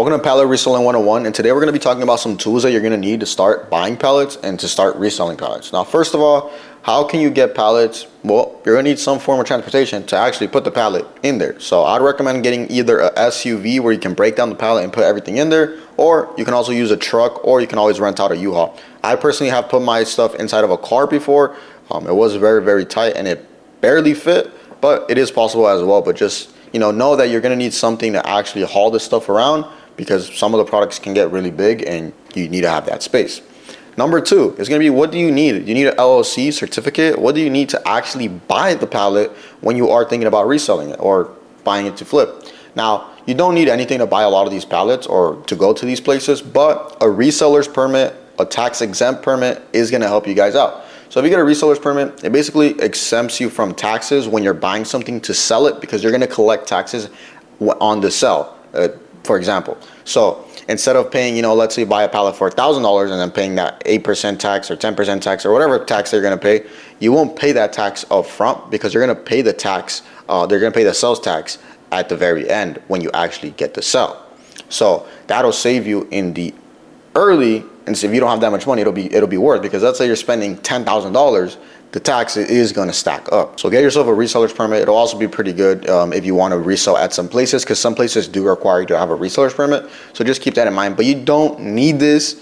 Welcome to Pallet Reselling 101, and today we're going to be talking about some tools that you're going to need to start buying pallets and to start reselling pallets. Now, first of all, how can you get pallets? Well, you're going to need some form of transportation to actually put the pallet in there. So I'd recommend getting either a SUV where you can break down the pallet and put everything in there, or you can also use a truck, or you can always rent out a U-Haul. I personally have put my stuff inside of a car before. It was very, very tight and it barely fit, but it is possible as well. But just, know that you're going to need something to actually haul this stuff around, because some of the products can get really big and you need to have that space. Number two is going to be, what do you need? You need an LLC certificate. What do you need to actually buy the pallet when you are thinking about reselling it or buying it to flip? Now, you don't need anything to buy a lot of these pallets or to go to these places, but a reseller's permit, a tax exempt permit is going to help you guys out. So if you get a reseller's permit, it basically exempts you from taxes when you're buying something to sell it, because you're going to collect taxes on the sell. For example, so instead of paying, let's say you buy a pallet for $1,000 and then paying that 8% tax or 10% tax or whatever tax they're going to pay, you won't pay that tax up front, because you're going to pay the tax, they're going to pay the sales tax at the very end when you actually get the sell. So that'll save you in the early, and so if you don't have that much money, it'll be worth, because let's say you're spending $10,000, the tax is going to stack up. So get yourself a reseller's permit. It'll also be pretty good if you want to resell at some places, because some places do require you to have a reseller's permit. So just keep that in mind. But you don't need this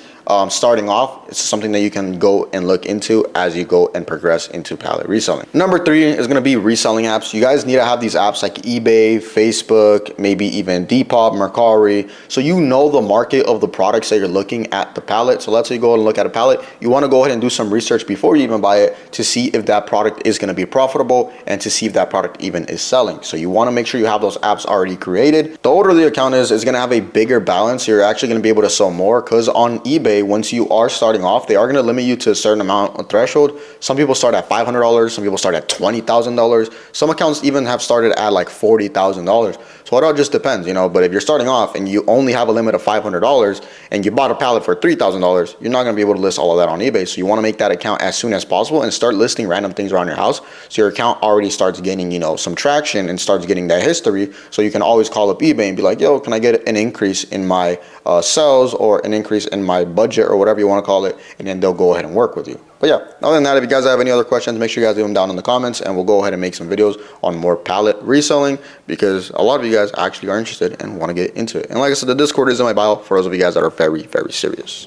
starting off. It's something that you can go and look into as you go and progress into pallet reselling. Number three is going to be reselling apps. You guys need to have these apps like eBay, Facebook, maybe even Depop, Mercari. So you know the market of the products that you're looking at the pallet. So let's say you go and look at a pallet. You want to go ahead and do some research before you even buy it to see if that product is going to be profitable and to see if that product even is selling. So you want to make sure you have those apps already created. The older the account is going to have a bigger balance. You're actually going to be able to sell more, because on eBay, once you are starting off, they are going to limit you to a certain amount of threshold. Some people start at $500, some people start at $20,000. Some accounts even have started at like $40,000. So it all just depends, but if you're starting off and you only have a limit of $500 and you bought a pallet for $3,000, you're not going to be able to list all of that on eBay. So you want to make that account as soon as possible and start listing random things around your house, so your account already starts getting, some traction and starts getting that history. So you can always call up eBay and be like, yo, can I get an increase in my sales or an increase in my budget or whatever you want to call it, and then they'll go ahead and work with you. But yeah, other than that, if you guys have any other questions, make sure you guys leave them down in the comments, and we'll go ahead and make some videos on more pallet reselling, because a lot of you guys actually are interested and want to get into it. And like I said, the Discord is in my bio for those of you guys that are very, very serious.